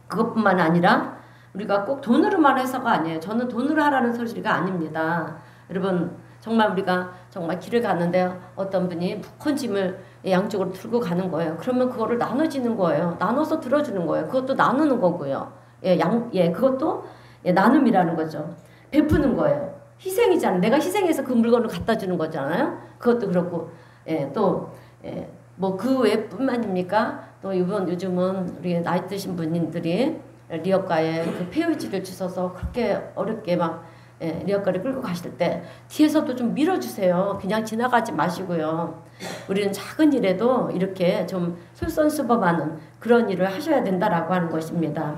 그것뿐만 아니라 우리가 꼭 돈으로만 해서가 아니에요. 저는 돈으로 하라는 소리가 아닙니다. 여러분 정말 우리가 정말 길을 가는데 어떤 분이 큰 짐을 양쪽으로 들고 가는 거예요. 그러면 그거를 나눠지는 거예요. 나눠서 들어주는 거예요. 그것도 나누는 거고요. 그것도 나눔이라는 거죠. 베푸는 거예요. 희생이잖아요. 내가 희생해서 그 물건을 갖다 주는 거잖아요. 그것도 그렇고 뭐 그 외뿐만입니까? 또 요즘은 우리 나이 드신 분들이 리어카에 그 폐유지를 주셔서 그렇게 어렵게 막 리어카를 끌고 가실 때 뒤에서도 좀 밀어주세요. 그냥 지나가지 마시고요. 우리는 작은 일에도 이렇게 좀 솔선수범하는 그런 일을 하셔야 된다라고 하는 것입니다.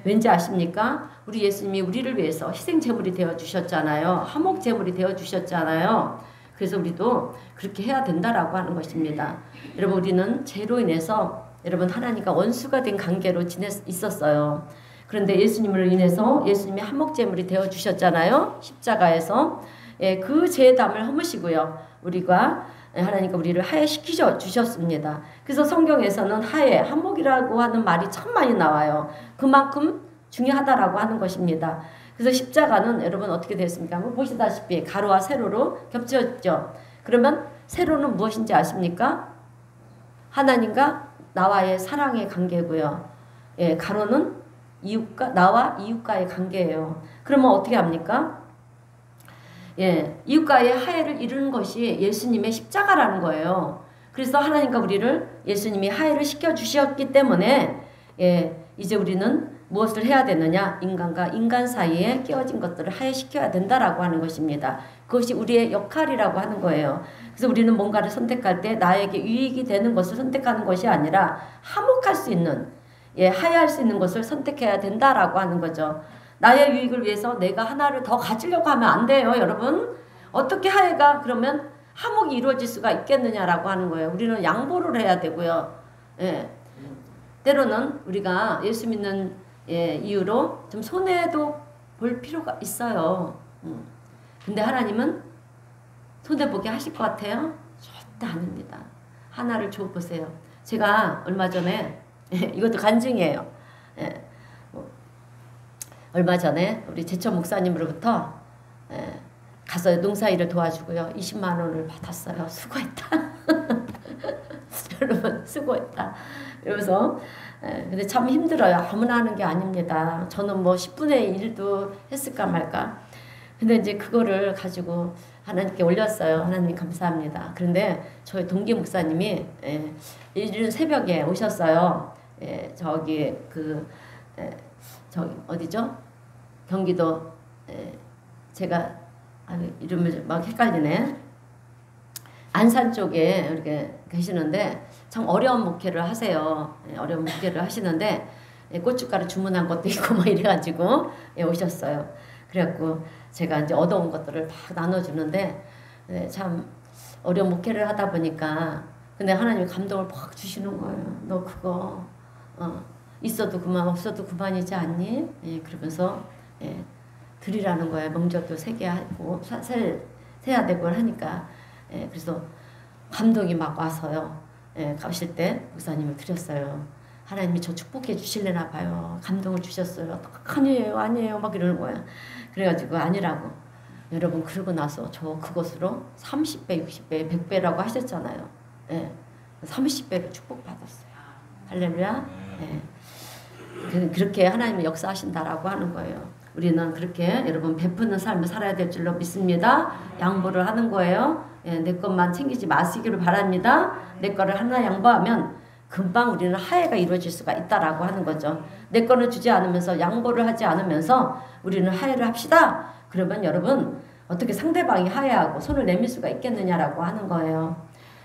왠지 아십니까? 우리 예수님이 우리를 위해서 희생제물이 되어주셨잖아요. 화목제물이 되어주셨잖아요. 그래서 우리도 그렇게 해야 된다라고 하는 것입니다. 여러분 우리는 죄로 인해서 여러분 하나님과 원수가 된 관계로 있었어요. 그런데 예수님을 인해서 예수님이 화목제물이 되어주셨잖아요. 십자가에서 그 죄의 담을 허무시고요. 우리가 하나님과 우리를 하해시켜 주셨습니다. 그래서 성경에서는 하해, 화목이라고 하는 말이 참 많이 나와요. 그만큼 중요하다라고 하는 것입니다. 그래서 십자가는 여러분 어떻게 되었습니까? 보시다시피 가로와 세로로 겹쳐졌죠. 그러면 세로는 무엇인지 아십니까? 하나님과 나와의 사랑의 관계고요. 가로는 나와 이웃과의 관계예요. 그러면 어떻게 합니까? 이웃과의 화해를 이루는 것이 예수님의 십자가라는 거예요. 그래서 하나님과 우리를 예수님이 화해를 시켜주셨기 때문에 이제 우리는 무엇을 해야 되느냐? 인간과 인간 사이에 끼어진 것들을 화해시켜야 된다라고 하는 것입니다. 그것이 우리의 역할이라고 하는 거예요. 그래서 우리는 뭔가를 선택할 때 나에게 유익이 되는 것을 선택하는 것이 아니라 화목할 수 있는, 화해할 수 있는 것을 선택해야 된다라고 하는 거죠. 나의 유익을 위해서 내가 하나를 더 가지려고 하면 안 돼요, 여러분. 어떻게 화해가 그러면 화목이 이루어질 수가 있겠느냐라고 하는 거예요. 우리는 양보를 해야 되고요. 때로는 우리가 예수 믿는 이유로 좀 손해도 볼 필요가 있어요. 근데 하나님은 손해보게 하실 것 같아요? 절대 아닙니다. 하나를 줘보세요. 제가 얼마 전에 이것도 간증이에요. 얼마 전에 우리 제천 목사님으로부터 가서 농사일을 도와주고요. 20만 원을 받았어요. 수고했다. 여러분 수고했다. 이러면서 근데 참 힘들어요. 아무나 하는 게 아닙니다. 저는 뭐 10분의 1도 했을까 말까. 근데 이제 그거를 가지고 하나님께 올렸어요. 하나님 감사합니다. 그런데 저희 동기 목사님이 이른 새벽에 오셨어요. 저기 저기 어디죠? 경기도 제가 이름을 막 헷갈리네. 안산 쪽에 이렇게 계시는데 참 어려운 목회를 하세요. 어려운 목회를 하시는데 고춧가루 주문한 것도 있고 뭐 이래가지고 오셨어요. 그래갖고 제가 이제 얻어온 것들을 막 나눠주는데 참 어려운 목회를 하다 보니까 근데 하나님이 감동을 팍 주시는 거예요. 너 그거 있어도 그만 없어도 그만이지 않니? 그러면서 드리라는 거예요. 명절도 세게 하고 세야 되고 하니까 그래서 감동이 막 와서요. 가실 때 목사님을 드렸어요. 하나님이 저 축복해 주실래나 봐요. 감동을 주셨어요. 아니에요 막 이러는 거야. 그래가지고 아니라고. 여러분 그러고 나서 저 그것으로 30배 60배 100배라고 하셨잖아요. 30배로 축복받았어요. 할렐루야. 그렇게 하나님이 역사하신다라고 하는 거예요. 우리는 그렇게 여러분 베푸는 삶을 살아야 될 줄로 믿습니다. 양보를 하는 거예요. 내 것만 챙기지 마시기를 바랍니다. 내 거를 하나 양보하면 금방 우리는 화해가 이루어질 수가 있다라고 하는 거죠. 내 거를 주지 않으면서 양보를 하지 않으면서 우리는 화해를 합시다. 그러면 여러분 어떻게 상대방이 화해하고 손을 내밀 수가 있겠느냐라고 하는 거예요.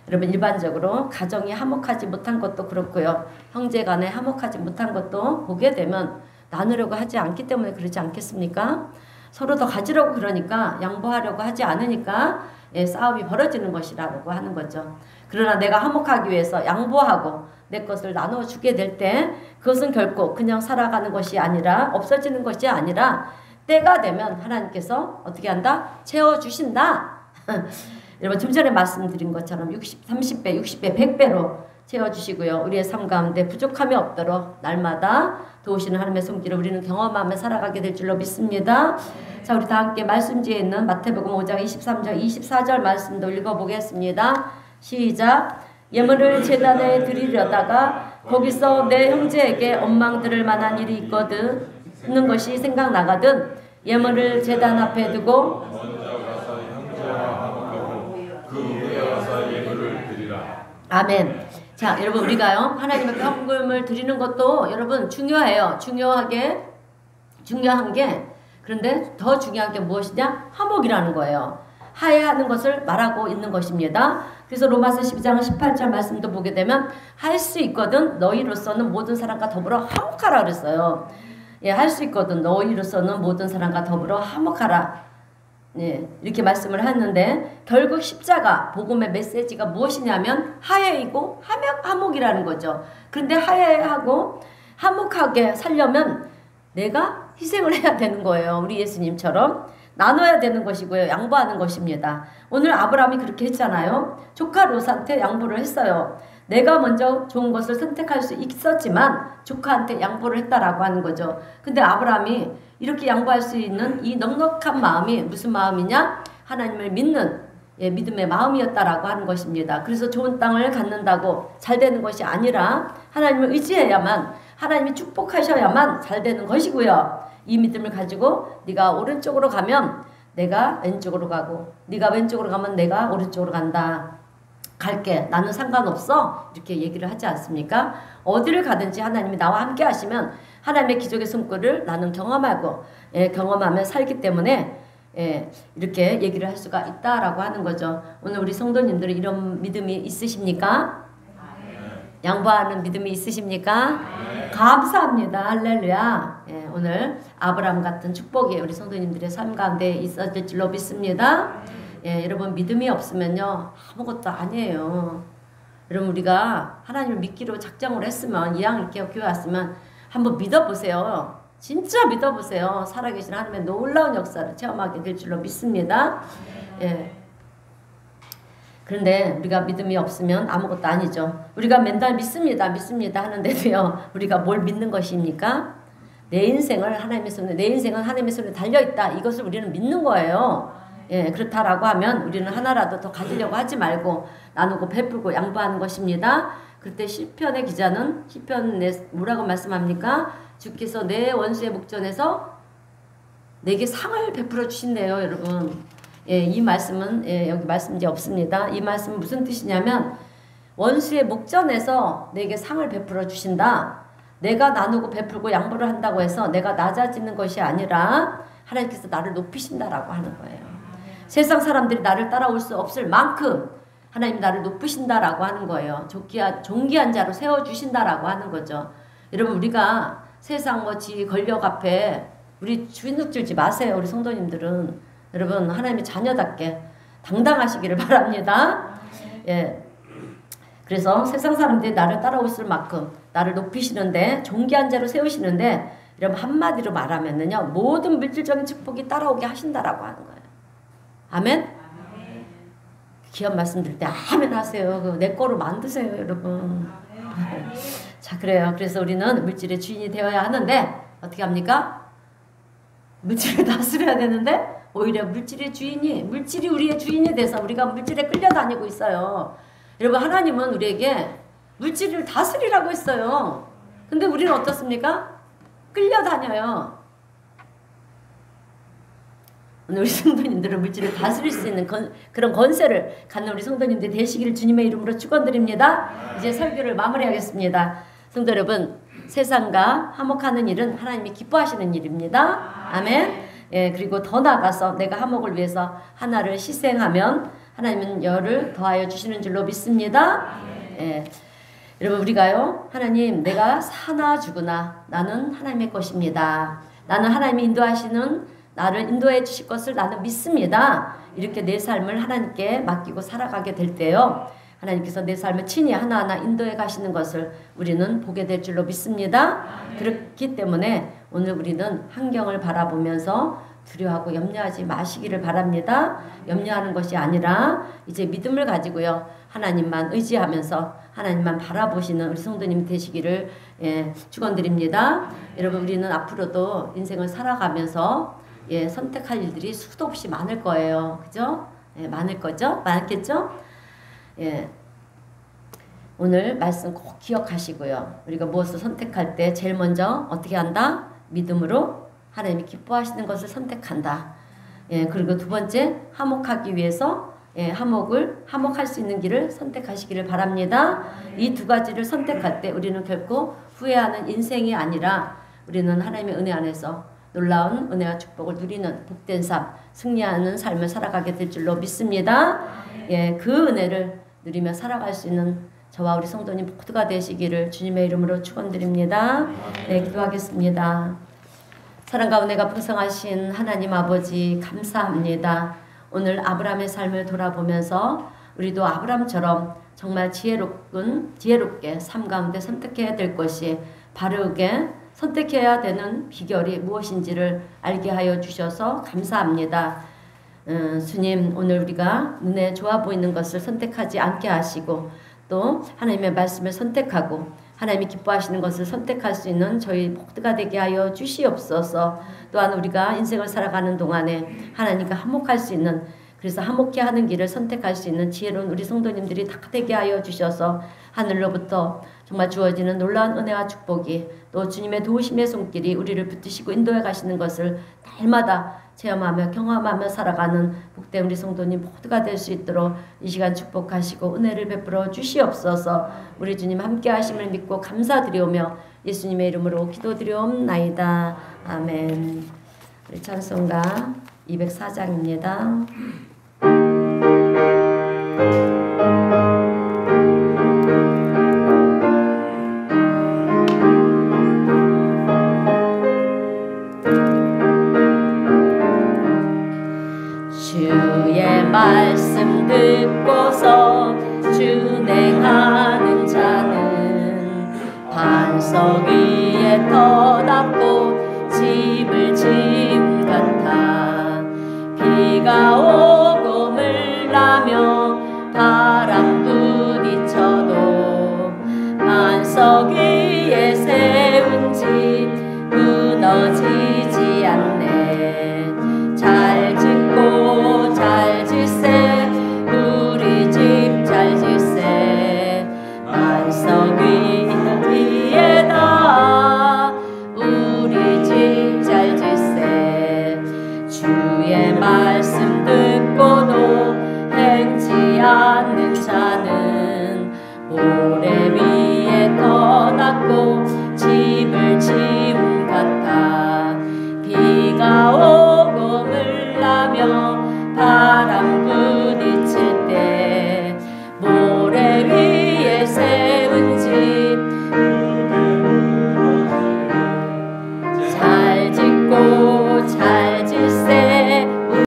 여러분 일반적으로 가정이 화목하지 못한 것도 그렇고요. 형제 간에 화목하지 못한 것도 보게 되면 나누려고 하지 않기 때문에 그러지 않겠습니까? 서로 더 가지려고 그러니까 양보하려고 하지 않으니까 싸움이 벌어지는 것이라고 하는 거죠. 그러나 내가 화목하기 위해서 양보하고 내 것을 나눠주게 될 때 그것은 결코 그냥 살아가는 것이 아니라 없어지는 것이 아니라 때가 되면 하나님께서 어떻게 한다? 채워주신다. 여러분 좀 전에 말씀드린 것처럼 30배, 60배, 100배로 채워주시고요. 우리의 삶 가운데 부족함이 없도록 날마다 도우시는 하나님의 손길을 우리는 경험하며 살아가게 될 줄로 믿습니다. 자, 우리 다 함께 말씀지에 있는 마태복음 5장 23절 24절 말씀도 읽어보겠습니다. 시작. 예물을 제단에 드리려다가 거기서 내 형제에게 원망 들을 만한 일이 있는 것이 생각나거든 예물을 제단 앞에 두고 아멘. 자, 여러분 우리가요 하나님의 헌금을 드리는 것도 여러분 중요해요. 중요한 게 그런데 더 중요한 게 무엇이냐? 화목이라는 거예요. 화해하는 것을 말하고 있는 것입니다. 그래서 로마서 12장 18절 말씀도 보게 되면 할 수 있거든 너희로서는 모든 사람과 더불어 화목하라 그랬어요. 할 수 있거든 너희로서는 모든 사람과 더불어 화목하라. 이렇게 말씀을 하는데 결국 십자가 복음의 메시지가 무엇이냐면 화해이고 화목이라는 거죠. 그런데 화해하고 화목하게 살려면 내가 희생을 해야 되는 거예요. 우리 예수님처럼 나눠야 되는 것이고요. 양보하는 것입니다. 오늘 아브라함이 그렇게 했잖아요. 조카 롯한테 양보를 했어요. 내가 먼저 좋은 것을 선택할 수 있었지만 조카한테 양보를 했다라고 하는 거죠. 근데 아브라함이 이렇게 양보할 수 있는 이 넉넉한 마음이 무슨 마음이냐? 하나님을 믿는 믿음의 마음이었다라고 하는 것입니다. 그래서 좋은 땅을 갖는다고 잘 되는 것이 아니라 하나님을 의지해야만 하나님이 축복하셔야만 잘 되는 것이고요. 이 믿음을 가지고 네가 오른쪽으로 가면 내가 왼쪽으로 가고 네가 왼쪽으로 가면 내가 오른쪽으로 간다. 갈게. 나는 상관없어. 이렇게 얘기를 하지 않습니까? 어디를 가든지 하나님이 나와 함께 하시면 하나님의 기적의 손길을 나는 경험하고 경험하며 살기 때문에 이렇게 얘기를 할 수가 있다라고 하는 거죠. 오늘 우리 성도님들은 이런 믿음이 있으십니까? 양보하는 믿음이 있으십니까? 감사합니다. 할렐루야. 오늘 아브라함 같은 축복이 우리 성도님들의 삶 가운데 있어질 줄로 믿습니다. 여러분 믿음이 없으면요 아무것도 아니에요. 여러분 우리가 하나님을 믿기로 작정을 했으면 이왕 이렇게 교회 왔으면 한번 믿어보세요. 진짜 믿어보세요. 살아계신 하나님의 놀라운 역사를 체험하게 될 줄로 믿습니다. 그런데 우리가 믿음이 없으면 아무것도 아니죠. 우리가 맨날 믿습니다 하는데도요 우리가 뭘 믿는 것입니까? 내 인생을 하나님의 손에, 내 인생은 하나님의 손에 달려있다. 이것을 우리는 믿는 거예요. 그렇다라고 하면 우리는 하나라도 더 가지려고 하지 말고 나누고 베풀고 양보하는 것입니다. 그때 시편의 기자는 시편에 뭐라고 말씀합니까? 주께서 내 원수의 목전에서 내게 상을 베풀어 주신대요, 여러분. 이 말씀은 여기 말씀이 없습니다. 이 말씀은 무슨 뜻이냐면 원수의 목전에서 내게 상을 베풀어 주신다. 내가 나누고 베풀고 양보를 한다고 해서 내가 낮아지는 것이 아니라 하나님께서 나를 높이신다라고 하는 거예요. 세상 사람들이 나를 따라올 수 없을 만큼 하나님 나를 높이신다라고 하는 거예요. 존귀한 자로 세워주신다라고 하는 거죠. 여러분 우리가 세상 지위 권력 앞에 우리 주눅 들지 마세요. 우리 성도님들은 여러분 하나님의 자녀답게 당당하시기를 바랍니다. 그래서 세상 사람들이 나를 따라올 만큼 나를 높이시는데 존귀한 자로 세우시는데 여러분 한마디로 말하면은요 모든 물질적인 축복이 따라오게 하신다라고 하는 거예요. 아멘? 귀한 말씀 드릴 때 아멘 하세요. 내 거로 만드세요, 여러분. 자, 그래요. 그래서 우리는 물질의 주인이 되어야 하는데 어떻게 합니까? 물질을 다스려야 되는데 오히려 물질이 우리의 주인이 돼서 우리가 물질에 끌려다니고 있어요. 여러분 하나님은 우리에게 물질을 다스리라고 했어요. 근데 우리는 어떻습니까? 끌려다녀요. 오늘 우리 성도님들은 물질을 다스릴 수 있는 그런 권세를 갖는 우리 성도님들 되시기를 주님의 이름으로 축원드립니다. 이제 설교를 마무리하겠습니다. 성도 여러분, 세상과 화목하는 일은 하나님이 기뻐하시는 일입니다. 아멘. 그리고 더 나아가서 내가 화목을 위해서 하나를 희생하면 하나님은 열을 더하여 주시는 줄로 믿습니다. 여러분 우리가요 하나님 내가 사나 죽으나 나는 하나님의 것입니다. 나는 하나님이 인도하시는 나를 인도해 주실 것을 나는 믿습니다. 이렇게 내 삶을 하나님께 맡기고 살아가게 될 때요 하나님께서 내 삶을 친히 하나하나 인도해 가시는 것을 우리는 보게 될 줄로 믿습니다. 그렇기 때문에 오늘 우리는 환경을 바라보면서 두려워하고 염려하지 마시기를 바랍니다. 염려하는 것이 아니라 이제 믿음을 가지고요 하나님만 의지하면서 하나님만 바라보시는 우리 성도님 되시기를 축원드립니다. 여러분 우리는 앞으로도 인생을 살아가면서 선택할 일들이 수도 없이 많을 거예요. 그죠? 많을 거죠? 많겠죠? 오늘 말씀 꼭 기억하시고요. 우리가 무엇을 선택할 때 제일 먼저 어떻게 한다? 믿음으로 하나님이 기뻐하시는 것을 선택한다. 그리고 두 번째 화목하기 위해서 화목할 수 있는 길을 선택하시기를 바랍니다. 이 두 가지를 선택할 때 우리는 결코 후회하는 인생이 아니라 우리는 하나님의 은혜 안에서 놀라운 은혜와 축복을 누리는 복된 삶, 승리하는 삶을 살아가게 될 줄로 믿습니다. 그 은혜를 누리며 살아갈 수 있는 저와 우리 성도님 모두가 되시기를 주님의 이름으로 축원드립니다. 기도하겠습니다. 사랑과 은혜가 풍성하신 하나님 아버지 감사합니다. 오늘 아브라함의 삶을 돌아보면서 우리도 아브라함처럼 정말 지혜롭게 삶 가운데 선택해야 될 것이 바르게 선택해야 되는 비결이 무엇인지를 알게 하여 주셔서 감사합니다. 주님 오늘 우리가 눈에 좋아 보이는 것을 선택하지 않게 하시고 또 하나님의 말씀을 선택하고 하나님이 기뻐하시는 것을 선택할 수 있는 저희 모두가 되게 하여 주시옵소서. 또한 우리가 인생을 살아가는 동안에 하나님과 화목할 수 있는 그래서 화목케 하는 길을 선택할 수 있는 지혜로운 우리 성도님들이 다 되게 하여 주셔서 하늘로부터 정말 주어지는 놀라운 은혜와 축복이 또 주님의 도우심의 손길이 우리를 붙드시고 인도해 가시는 것을 날마다 체험하며 경험하며 살아가는 복된 우리 성도님 모두가 될 수 있도록 이 시간 축복하시고 은혜를 베풀어 주시옵소서. 우리 주님 함께 하심을 믿고 감사드리오며 예수님의 이름으로 기도드리옵나이다. 아멘. 우리 찬송가 204장입니다. 주의 말씀 듣고서 준행하는 자는 반석 위에 터닫고 집을 지은 같아. 비가 오